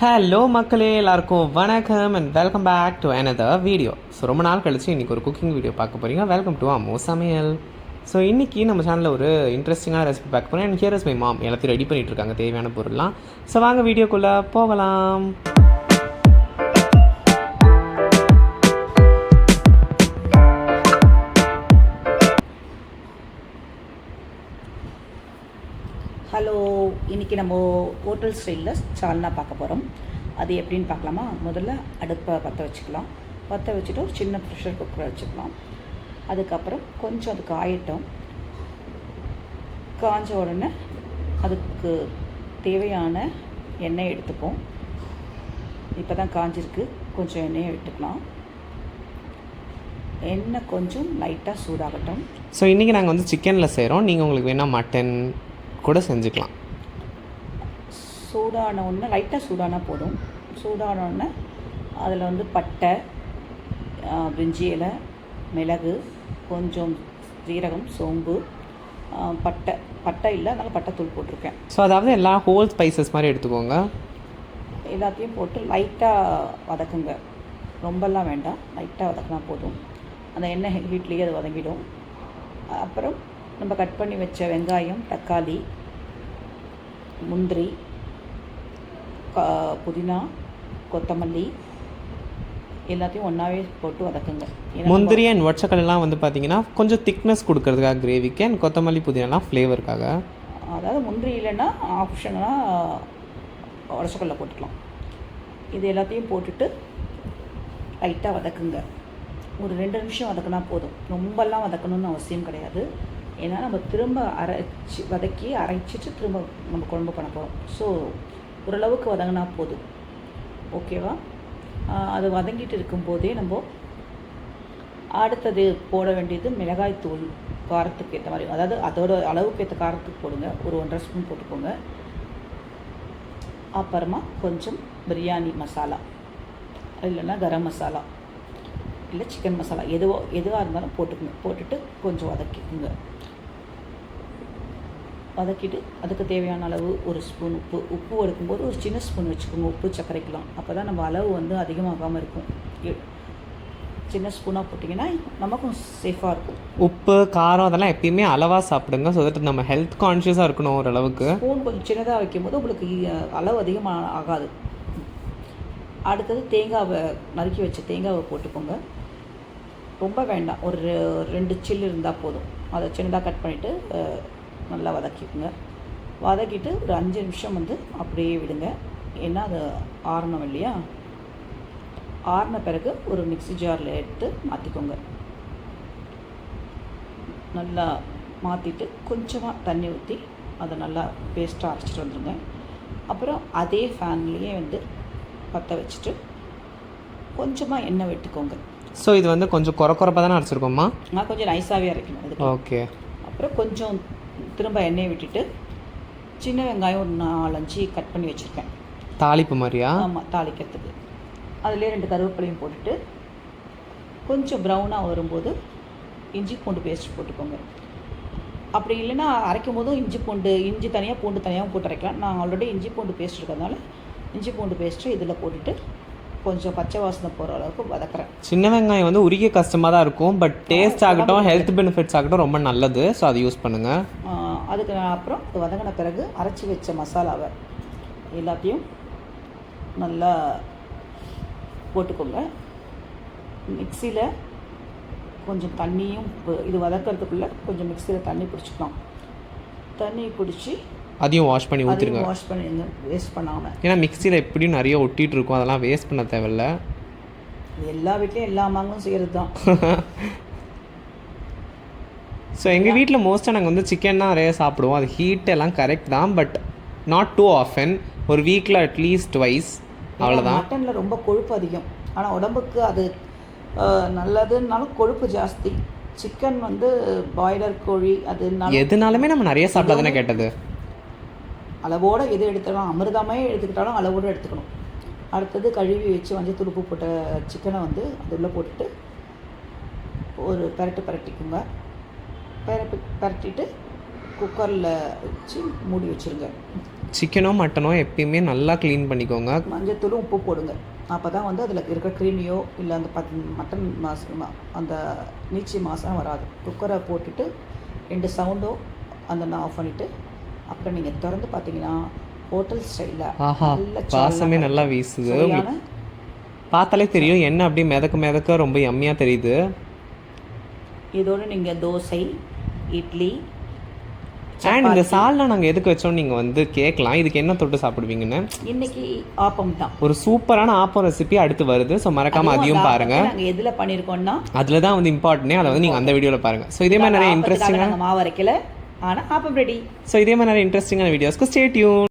Hello மக்களே, எல்லாருக்கும் வணக்கம் and welcome back to another video. So ரொம்ப நாள் கழிச்சு இன்றைக்கி ஒரு குக்கிங் வீடியோ பார்க்க போகிறீங்க. வெல்கம் டு அம்மு சமையல். ஸோ இன்றைக்கி நம்ம சேனலில் ஒரு இன்ட்ரெஸ்டிங்கான ரெசிபி பார்க்க போகிறோம். And here is my mom எல்லாத்தையும் ரெடி பண்ணிகிட்டு இருக்காங்க தேவையான பொருள்லாம். ஸோ வாங்க வீடியோக்குள்ளே போகலாம். ஹலோ, இன்றைக்கி நம்ம ஹோட்டல் ஸ்டைலில் சால்னா பார்க்க போகிறோம். அது எப்படின்னு பார்க்கலாமா? முதல்ல அடுப்பை பற்ற வச்சுக்கலாம். பற்ற வச்சுட்டு ஒரு சின்ன ப்ரெஷர் குக்கரை வச்சுக்கலாம். அதுக்கப்புறம் கொஞ்சம் அது காயட்டும். காஞ்ச உடனே அதுக்கு தேவையான எண்ணெய் எடுத்துப்போம். இப்போ தான் காஞ்சிருக்கு, கொஞ்சம் எண்ணெயை எடுத்துக்கலாம். எண்ணெய் கொஞ்சம் லைட்டாக சூடாகட்டும். ஸோ இன்றைக்கி நாங்கள் வந்து சிக்கனில் செய்கிறோம். நீங்கள் உங்களுக்கு வேணால் மட்டன் கூட செஞ்சுக்கலாம். சூடான ஒன்று லைட்டாக சூடானா போதும். சூடான ஒன்று அதில் வந்து பட்டை, பிரிஞ்சி இலை, மிளகு, கொஞ்சம் சீரகம், சோம்பு, பட்டை இல்லை, அதனால் பட்டைத்தூள் போட்டிருக்கேன். ஸோ அதாவது எல்லா ஹோல் ஸ்பைசஸ் மாதிரி எடுத்துக்கோங்க. எல்லாத்தையும் போட்டு லைட்டாக வதக்குங்க. ரொம்பலாம் வேண்டாம், லைட்டாக வதக்கினா போதும். அந்த எண்ணெய் ஹீட்லேயே அது வதங்கிடும். அப்புறம் நம்ம கட் பண்ணி வச்ச வெங்காயம், தக்காளி, முந்திரி, புதினா, கொத்தமல்லி எல்லாத்தையும் ஒன்றாவே போட்டு வதக்குங்க. முந்திரி அண்ட் ஒச்சக்கல்லாம் வந்து பார்த்தீங்கன்னா கொஞ்சம் திக்னஸ் கொடுக்கறதுக்காக கிரேவிக்கு, அண்ட் கொத்தமல்லி புதினாலாம் ஃப்ளேவருக்காக. அதாவது முந்திரி இல்லைன்னா ஆப்ஷனலாக உடச்சக்கல்ல போட்டுக்கலாம். இது எல்லாத்தையும் போட்டுட்டு லைட்டாக வதக்குங்க. ஒரு 2 நிமிஷம் வதக்கினா போதும். ரொம்பலாம் வதக்கணும்னு அவசியம் கிடையாது. ஏன்னா நம்ம திரும்ப அரைச்சிட்டு திரும்ப நம்ம குழம்பு பண்ண போகிறோம். ஸோ ஓரளவுக்கு வதங்கினா போதும். ஓகேவா? அது வதங்கிட்டு இருக்கும்போதே நம்ம அடுத்தது போட வேண்டியது மிளகாய் தூள். காரத்துக்கு ஏற்ற மாதிரி, அதாவது அதோட அளவுக்கு ஏற்ற காரத்துக்கு போடுங்க. ஒரு 1.5 ஸ்பூன் போட்டுக்கோங்க. அப்புறமா கொஞ்சம் பிரியாணி மசாலா, இல்லைன்னா கரம் மசாலா, இல்லை சிக்கன் மசாலா, எதுவாக இருந்தாலும் போட்டுக்கோங்க. போட்டுட்டு கொஞ்சம் வதக்கிக்குங்க. வதக்கிட்டு அதுக்கு தேவையான அளவு 1 ஸ்பூன் உப்பு எடுக்கும்போது ஒரு சின்ன ஸ்பூன் வச்சுக்கோங்க. உப்பு சர்க்கரைக்கலாம். அப்போ தான் நம்ம அளவு வந்து அதிகமாகாமல் இருக்கும். சின்ன ஸ்பூனாக போட்டிங்கன்னா நமக்கும் சேஃபாக இருக்கும். உப்பு, காரம் அதெல்லாம் எப்பயுமே அளவாக சாப்பிடுங்க. ஸோ தட் நம்ம ஹெல்த் கான்ஷியஸாக இருக்கணும். ஓரளவுக்கு ஸ்பூன் கொஞ்சம் சின்னதாக வைக்கும்போது உங்களுக்கு அளவு அதிகமாக ஆகாது. அடுத்தது தேங்காவை நறுக்கி வச்ச தேங்காவை போட்டுக்கோங்க. ரொம்ப வேண்டாம், ஒரு 2 சில்லு இருந்தால் போதும். அதை சின்னதாக கட் பண்ணிவிட்டு நல்லா வதக்கிக்குங்க. வதக்கிட்டு ஒரு 5 நிமிஷம் வந்து அப்படியே விடுங்க. ஏன்னா அது ஆறணும் இல்லையா? ஆறின பிறகு ஒரு மிக்ஸி ஜாரில் எடுத்து மாற்றிக்கோங்க. நல்லா மாற்றிட்டு கொஞ்சமாக தண்ணி ஊற்றி அதை நல்லா பேஸ்ட்டாக அரைச்சிட்டு வந்துடுங்க. அப்புறம் அதே ஃபேன்லேயே வந்து பற்ற வச்சுட்டு கொஞ்சமாக எண்ணெய் விட்டுக்கோங்க. ஸோ இது வந்து கொஞ்சம் குறப்பாக தானே அரைச்சிருக்கோம்மா? நான் கொஞ்சம் நைஸாகவே அரைக்கணும் இதுக்கு. ஓகே. அப்புறம் கொஞ்சம் திரும்ப எண்ணெயை விட்டுட்டு சின்ன வெங்காயம் ஒரு 4-5 கட் பண்ணி வச்சுருக்கேன். தாளிப்பு மாதிரியா? ஆமாம், தாளிக்கிறதுக்கு. அதிலே 2 கருவேப்பிலையும் போட்டுட்டு கொஞ்சம் ப்ரௌனாக வரும்போது இஞ்சி பூண்டு பேஸ்ட் போட்டுக்கோங்க. அப்படி இல்லைன்னா அரைக்கும் போதும் இஞ்சி தனியாக பூண்டு தனியாகவும் போட்டு அரைக்கலாம். நான் ஆல்ரெடி இஞ்சி பூண்டு பேஸ்ட் இருக்கிறதுனால இஞ்சி பூண்டு பேஸ்ட்டு இதில் போட்டுட்டு கொஞ்சம் பச்சை வாசனை போகிற அளவுக்கு வதக்குறேன். சின்ன வெங்காயம் வந்து உரிய கஷ்டமாக தான் இருக்கும், பட் டேஸ்ட் ஆகட்டும், ஹெல்த் பெனிஃபிட்ஸ் ஆகட்டும் ரொம்ப நல்லது. ஸோ அதை யூஸ் பண்ணுங்கள். அதுக்கு அப்புறம் வதங்கின பிறகு அரைச்சி வச்ச மசாலாவை எல்லாத்தையும் நல்லா போட்டுக்கோங்க. மிக்சியில் கொஞ்சம் தண்ணியும், இது வதக்கிறதுக்குள்ளே கொஞ்சம் மிக்சியில் தண்ணி பிடிச்சிக்கலாம். தண்ணி பிடிச்சி அதையும் வாஷ் பண்ணி ஊற்றிடுங்க. வாஷ் பண்ணிடுங்க, வேஸ்ட் பண்ணாமல். ஏன்னா மிக்சியில் எப்படியும் நிறைய ஒட்டிகிட்டு இருக்கும், அதெல்லாம் வேஸ்ட் பண்ண தேவையில்ல. எல்லா வீட்லேயும் எல்லா மாங்களும் செய்கிறது தான். ஸோ எங்கள் வீட்டில் மோஸ்ட்டாக நாங்கள் வந்து சிக்கன் தான் நிறைய சாப்பிடுவோம். அது ஹீட் எல்லாம் கரெக்ட் தான், பட் நாட் டூ ஆஃபன். ஒரு வீக்கில் அட்லீஸ்ட் ட்வைஸ், அவ்வளோதான். மட்டனில் ரொம்ப கொழுப்பு அதிகம், ஆனால் உடம்புக்கு அது நல்லதுன்னாலும் கொழுப்பு ஜாஸ்தி. சிக்கன் வந்து பாய்லர் கோழி அது எதுனாலுமே நம்ம நிறைய சாப்பிடாதானே கேட்டது. அளவோடு எது எடுத்துக்கலாம், அமிர்தமே எடுத்துக்கிட்டாலும் அளவோடு எடுத்துக்கணும். அடுத்தது கழுவி வச்சு மஞ்சள் உப்பு போட்ட சிக்கனை வந்து அது உள்ளே போட்டுட்டு ஒரு பரட்டிக்குங்க. பரட்டிட்டு குக்கரில் வச்சு மூடி வச்சுருங்க. சிக்கனோ மட்டனோ எப்பயுமே நல்லா க்ளீன் பண்ணிக்கோங்க. மஞ்சத்தூளும் உப்பு போடுங்க. அப்போ தான் வந்து அதில் இருக்கிற க்ரீமியோ இல்லை அந்த மட்டன் அந்த நீச்சி மாசம் வராது. குக்கரை போட்டுட்டு 2 சவுண்டோ அந்த ஆஃப் பண்ணிவிட்டு அப்புறம் நீங்கள் திறந்து பார்த்தீங்கன்னா ஹோட்டல் ஸ்டைலில் ஆஹா, வாசமே நல்லா வீசுது. பார்த்தாலே தெரியும், எண்ணெய் அப்படியே மிதக்க ரொம்ப யம்மியாக தெரியுது. இதோடு நீங்கள் தோசை, இட்லி, அண்ட் இந்த சால்னா நாங்கள் எதுக்கு வச்சோம் நீங்கள் வந்து கேட்கலாம், இதுக்கு என்ன தொட்டு சாப்பிடுவீங்கன்னு. இன்னைக்கு ஆப்பம் தான். ஒரு சூப்பரான ஆப்பம் ரெசிபி அடுத்து வருது. ஸோ மறக்காமல் அதையும் பாருங்கள். நாங்கள் எதில் பண்ணியிருக்கோம்னா அதில் தான் வந்து இம்பார்ட்டனே, அதை வந்து நீங்கள் அந்த வீடியோவில் பாருங்கள். ஸோ இதே மாதிரி நிறைய இன்ட்ரெஸ்டிங்கான மாவு அரைக்கல, ஆனால் ஆப்பம் ரெடி. ஸோ இதே மாதிரி நிறைய இன்ட்ரெஸ்டிங்கான வீடியோஸ்க்கு ஸ்டே டியூன்.